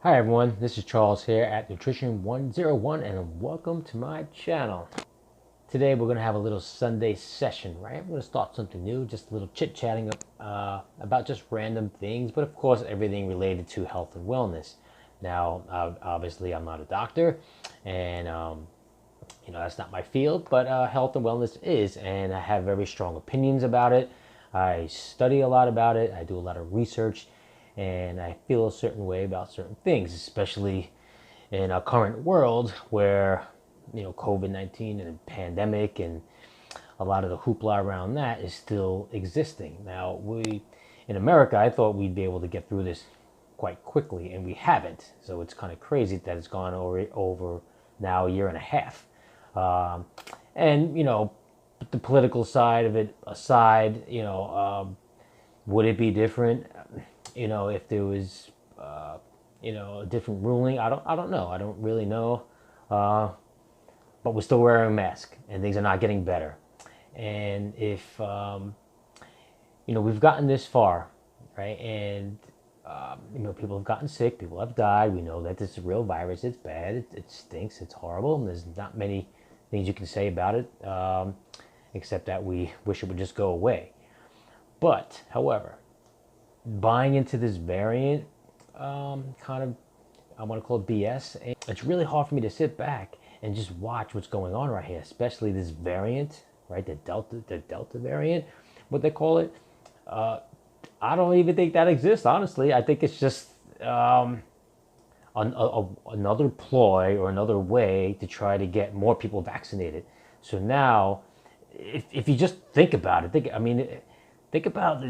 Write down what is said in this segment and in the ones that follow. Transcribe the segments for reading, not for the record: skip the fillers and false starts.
Hi everyone, this is Charles here at Nutrition 101 and welcome to my channel. Today we're going to have a little Sunday session, right? We're going to start something new, just a little chit-chatting about just random things, but of course everything related to health and wellness. Now, obviously I'm not a doctor and that's not my field, but health and wellness is, and I have very strong opinions about it. I study a lot about it, I do a lot of research, and I feel a certain way about certain things, especially in our current world where COVID-19 and the pandemic and a lot of the hoopla around that is still existing. Now, in America, I thought we'd be able to get through this quite quickly, and we haven't. So it's kind of crazy that it's gone over now a year and a half. And the political side of it aside, would it be different? If there was, a different ruling, I don't know. I don't really know. But we're still wearing a mask, and things are not getting better. And if, we've gotten this far, right? And people have gotten sick, people have died. We know that this is a real virus. It's bad. It stinks. It's horrible. And there's not many things you can say about it, except that we wish it would just go away. But, however, buying into this variant, kind of, I want to call it BS. And it's really hard for me to sit back and just watch what's going on right here, especially this variant, right? The Delta variant, what they call it. I don't even think that exists, honestly. I think it's just another ploy or another way to try to get more people vaccinated. So now, if you just think about it, think about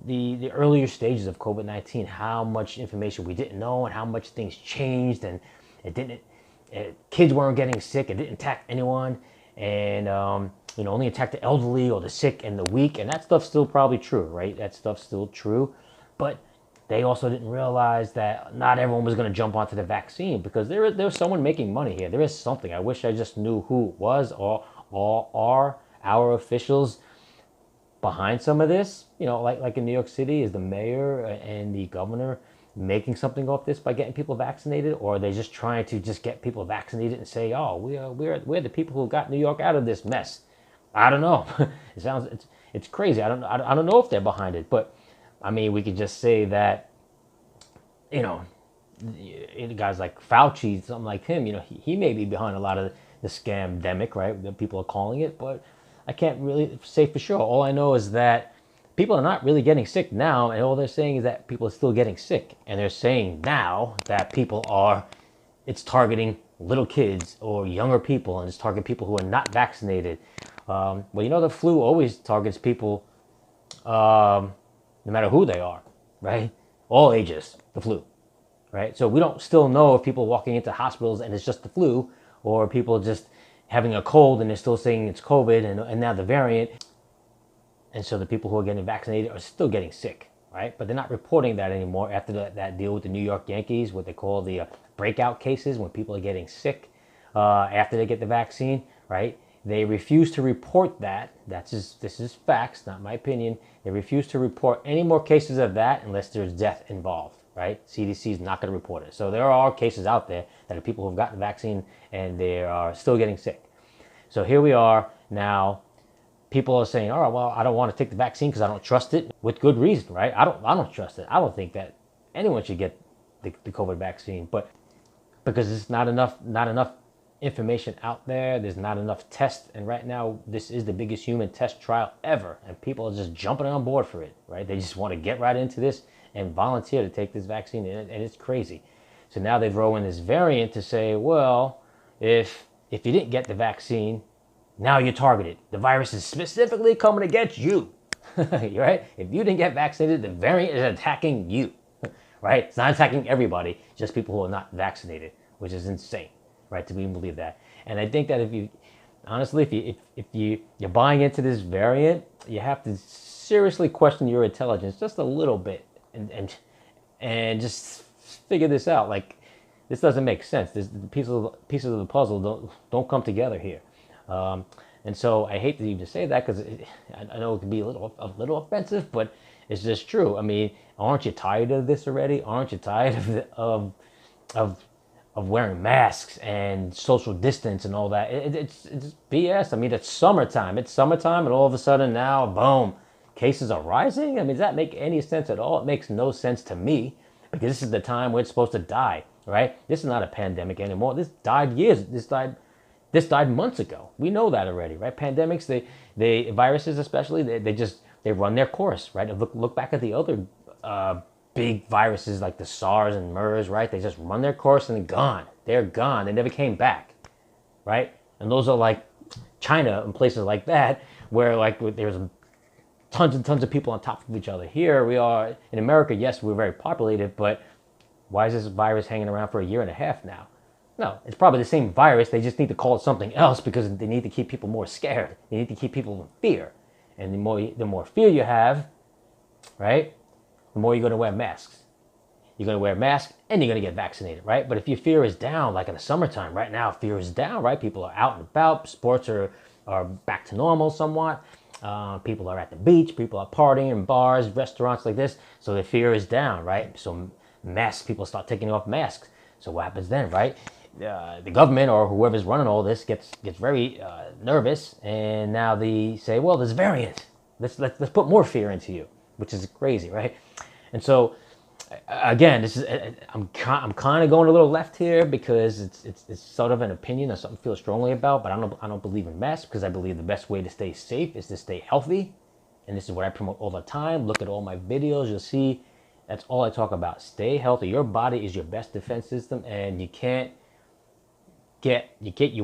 the earlier stages of COVID-19, how much information we didn't know and how much things changed, and kids weren't getting sick, it didn't attack anyone, and only attacked the elderly or the sick and the weak, and that stuff's still probably true, right? That stuff's still true, but they also didn't realize that not everyone was going to jump onto the vaccine, because there's someone making money here. There is something. I wish I just knew who it was, or are our officials behind some of this, like in New York City, is the mayor and the governor making something off this by getting people vaccinated, or are they just trying to just get people vaccinated and say, oh, we're the people who got New York out of this mess? I don't know. It's crazy. I don't know if they're behind it, but I mean, we could just say that, guys like Fauci, something like him, he may be behind a lot of the scamdemic, right? That people are calling it, but I can't really say for sure. All I know is that people are not really getting sick now, and all they're saying is that people are still getting sick. And they're saying now that it's targeting little kids or younger people, and it's targeting people who are not vaccinated. The flu always targets people, no matter who they are, right? All ages, the flu, right? So we don't still know if people walking into hospitals and it's just the flu, or people just having a cold and they're still saying it's COVID, and now the variant. And so the people who are getting vaccinated are still getting sick, right? But they're not reporting that anymore after that deal with the New York Yankees, what they call the breakout cases, when people are getting sick after they get the vaccine, right? They refuse to report that. This is facts, not my opinion. They refuse to report any more cases of that unless there's death involved, right? CDC is not going to report it. So there are cases out there that are people who have gotten the vaccine and they are still getting sick. So here we are now. People are saying, all right, well, I don't want to take the vaccine because I don't trust it, with good reason, right? I don't trust it. I don't think that anyone should get the COVID vaccine, but because there's not enough information out there, there's not enough tests, and right now this is the biggest human test trial ever, and people are just jumping on board for it, right? They just want to get right into this and volunteer to take this vaccine, and it's crazy. So now they throw in this variant to say, well, if you didn't get the vaccine, now you're targeted. The virus is specifically coming against you, right? If you didn't get vaccinated, the variant is attacking you, right? It's not attacking everybody, just people who are not vaccinated, which is insane, right? To even believe that. And I think that if you're buying into this variant, you have to seriously question your intelligence just a little bit, and just figure this out. Like, this doesn't make sense. The pieces of the puzzle don't come together here. And so I hate to even say that, because I know it can be a little offensive, but it's just true. I mean, aren't you tired of this already? Aren't you tired of of wearing masks and social distance and all that. It's BS. I mean, it's summertime. It's summertime, and all of a sudden now, boom, cases are rising. I mean, does that make any sense at all? It makes no sense to me, because this is the time where it's supposed to die, right? This is not a pandemic anymore. This died years. This died months ago. We know that already, right? Pandemics, they viruses especially, they run their course, right? Look back at the other big viruses like the SARS and MERS, right? They just run their course and they're gone. They're gone. They never came back, right? And those are like China and places like that, where like there's tons and tons of people on top of each other. Here we are in America. Yes, we're very populated, but why is this virus hanging around for a year and a half now? No, it's probably the same virus. They just need to call it something else because they need to keep people more scared. They need to keep people in fear. And the more fear you have, right, the more you're going to wear masks. You're going to wear a mask and you're going to get vaccinated, right? But if your fear is down, like in the summertime, right now, fear is down, right? People are out and about. Sports are back to normal somewhat. People are at the beach. People are partying in bars, restaurants like this. So the fear is down, right? So masks, people start taking off masks. So what happens then, right? The government or whoever's running all this gets very nervous, and now they say, well, there's variant. Let's put more fear into you, which is crazy, right? And so again, this is I'm kind of going a little left here because it's sort of an opinion or something I feel strongly about, but I don't believe in masks, because I believe the best way to stay safe is to stay healthy, and this is what I promote all the time. Look at all my videos, you'll see that's all I talk about. Stay healthy. Your body is your best defense system, and you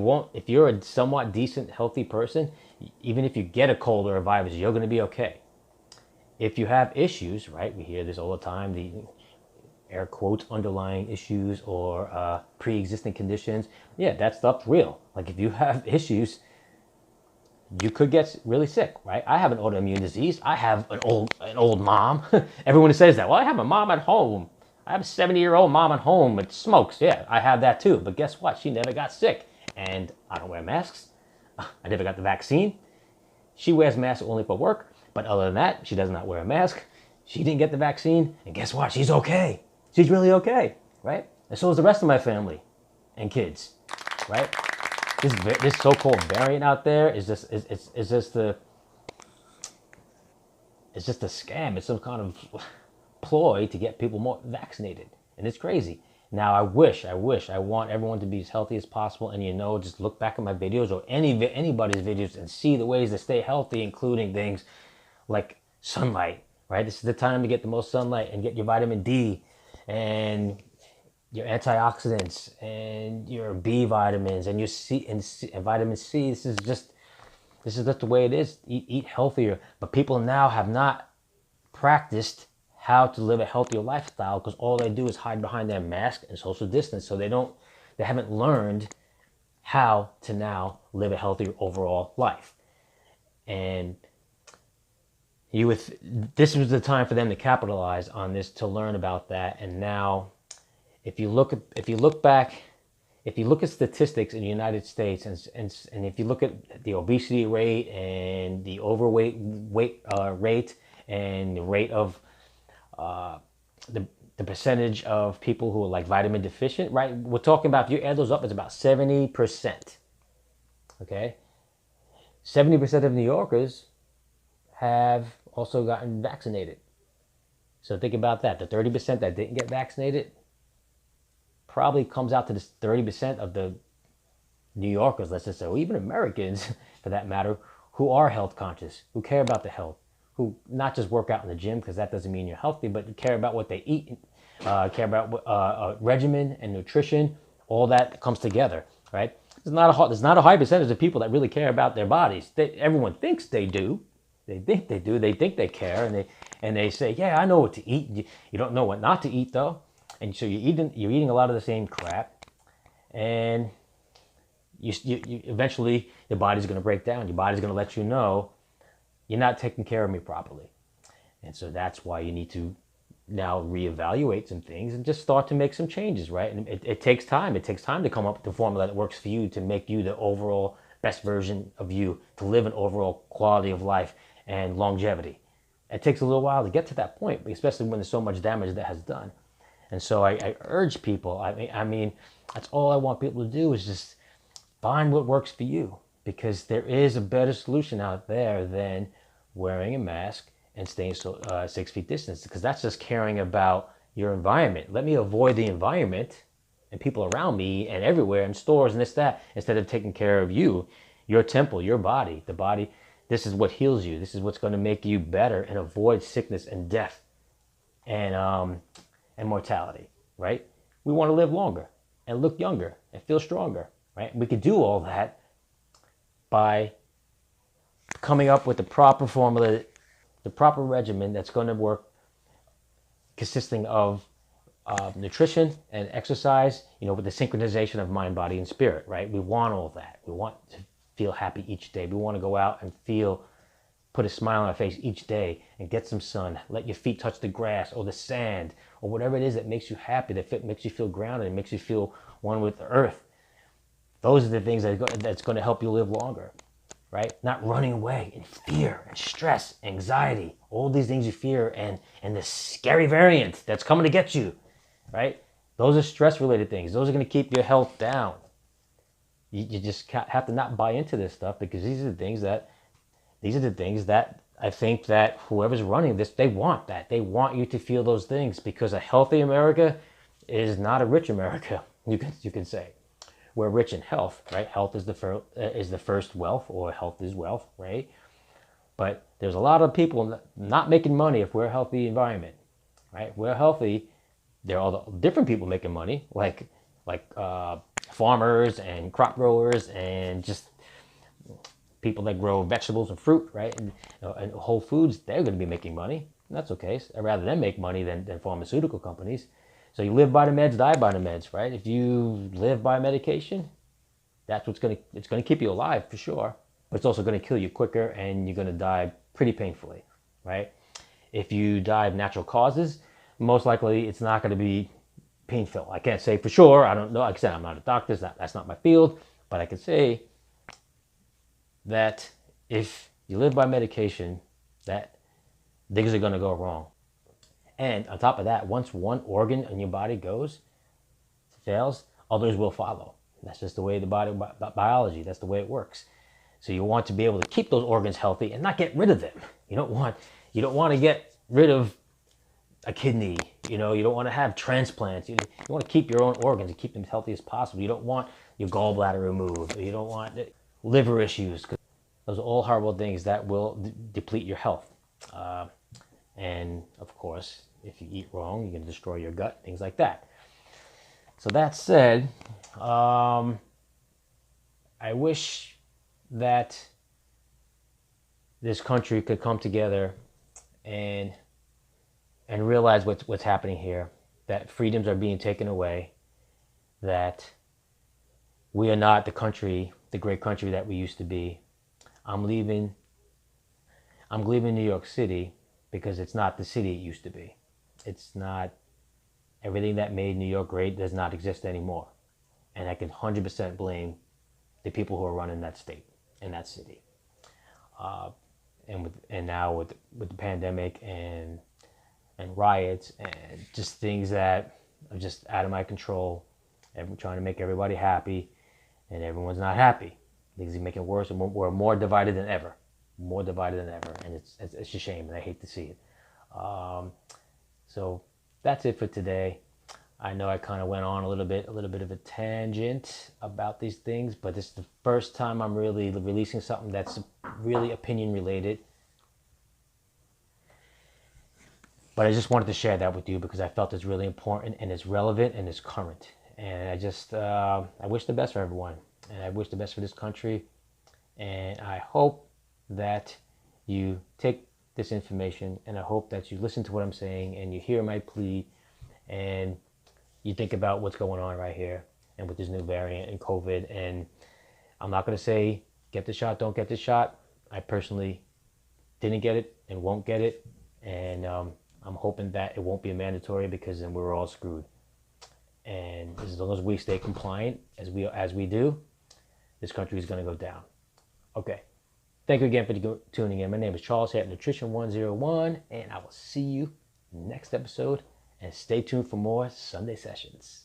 won't, if you're a somewhat decent, healthy person, even if you get a cold or a virus, you're going to be okay. If you have issues, right, we hear this all the time, the air quotes, underlying issues or pre-existing conditions, yeah, that stuff's real. Like if you have issues, you could get really sick, right? I have an autoimmune disease. I have an old mom. Everyone says that. Well, I have a mom at home. I have a 70-year-old mom at home that smokes. Yeah, I have that too. But guess what? She never got sick. And I don't wear masks. I never got the vaccine. She wears masks only for work. But other than that, she does not wear a mask. She didn't get the vaccine. And guess what? She's okay. She's really okay, right? And so is the rest of my family and kids, right? This so-called variant out there is just a scam. It's some kind of ploy to get people more vaccinated, and it's crazy. Now I want everyone to be as healthy as possible, and just look back at my videos or anybody's videos and see the ways to stay healthy, including things like sunlight, right? This is the time to get the most sunlight and get your vitamin D and your antioxidants and your B vitamins and your C and vitamin C. This is just the way it is. Eat healthier. But people now have not practiced how to live a healthier lifestyle, because all they do is hide behind their mask and social distance. So they haven't learned how to now live a healthier overall life. And this was the time for them to capitalize on this, to learn about that. And now, if you look at statistics in the United States, and if you look at the obesity rate and the overweight rate and the rate of the percentage of people who are like vitamin deficient, right? We're talking about, if you add those up, it's about 70%. Okay, 70% of New Yorkers have also gotten vaccinated. So think about that. The 30% that didn't get vaccinated probably comes out to this 30% of the New Yorkers, let's just say, or even Americans for that matter, who are health conscious, who care about the health, who not just work out in the gym, because that doesn't mean you're healthy, but care about what they eat, care about regimen and nutrition. All that comes together, right? There's not a high percentage of people that really care about their bodies. Everyone thinks they do. They think they do. They think they care, and they say, yeah, I know what to eat. You don't know what not to eat though. And so you're eating a lot of the same crap, and you eventually your body's going to break down. Your body's going to let you know you're not taking care of me properly. And so that's why you need to now reevaluate some things and just start to make some changes, right? And it takes time. It takes time to come up with the formula that works for you, to make you the overall best version of you, to live an overall quality of life and longevity. It takes a little while to get to that point, especially when there's so much damage that has done. And so I urge people, I mean, that's all I want people to do is just find what works for you, because there is a better solution out there than wearing a mask and staying 6 feet distance, because that's just caring about your environment. Let me avoid the environment and people around me and everywhere in stores and this, that, instead of taking care of you, your temple, your body, the body. This is what heals you. This is what's going to make you better and avoid sickness and death and mortality, right? We want to live longer and look younger and feel stronger, right? We could do all that by coming up with the proper formula, the proper regimen that's going to work, consisting of nutrition and exercise, with the synchronization of mind, body, and spirit, right? We want all that. We want to feel happy each day. We want to go out and put a smile on our face each day and get some sun. Let your feet touch the grass or the sand or whatever it is that makes you happy, that makes you feel grounded and makes you feel one with the earth. Those are the things that's going to help you live longer, right? Not running away in fear and stress, anxiety, all these things you fear, and the scary variant that's coming to get you, right? Those are stress-related things. Those are going to keep your health down. You just have to not buy into this stuff, because these are the things that I think that whoever's running this, they want that. They want you to feel those things, because a healthy America is not a rich America, you can say. We're rich in health, right? Health is the first wealth, or health is wealth, right? But there's a lot of people not making money if we're a healthy environment, right? We're healthy. There are all the different people making money, like farmers and crop growers and just people that grow vegetables and fruit, right? And Whole Foods, they're going to be making money. And that's okay. I'd rather them make money than pharmaceutical companies. So you live by the meds, die by the meds, right? If you live by medication, that's it's going to keep you alive for sure, but it's also going to kill you quicker, and you're going to die pretty painfully, right? If you die of natural causes, most likely it's not going to be painful. I can't say for sure. I don't know. Like I said, I'm not a doctor. That's not my field, but I can say that if you live by medication, that things are going to go wrong. And on top of that, once one organ in your body fails, others will follow. That's just the way the biology, that's the way it works. So you want to be able to keep those organs healthy and not get rid of them. You don't want to get rid of a kidney. You don't want to have transplants. You want to keep your own organs and keep them as healthy as possible. You don't want your gallbladder removed. You don't want liver issues. Those are all horrible things that will deplete your health. And of course, if you eat wrong, you're going to destroy your gut, things like that. So that said, I wish that this country could come together and realize what's happening here, that freedoms are being taken away, that we are not the great country that we used to be. I'm leaving New York City because it's not the city it used to be. It's not, everything that made New York great does not exist anymore. And I can 100% blame the people who are running that state and that city. And now with the pandemic and riots and just things that are just out of my control, and trying to make everybody happy, and everyone's not happy. Things are making it worse, and we're more divided than ever. More divided than ever, and it's a shame, and I hate to see it. So that's it for today. I know I kind of went on a little bit of a tangent about these things, but this is the first time I'm really releasing something that's really opinion related. But I just wanted to share that with you because I felt it's really important and it's relevant and it's current. And I wish the best for everyone, and I wish the best for this country. And I hope that you take this information, and I hope that you listen to what I'm saying and you hear my plea, and you think about what's going on right here and with this new variant and COVID. And I'm not going to say get the shot, don't get the shot. I personally didn't get it and won't get it, and I'm hoping that it won't be mandatory, because then we're all screwed. And as long as we stay compliant as we do, this country is going to go down. Okay. Thank you again for tuning in. My name is Charles here at Nutrition 101, and I will see you next episode. and stay tuned for more Sunday sessions.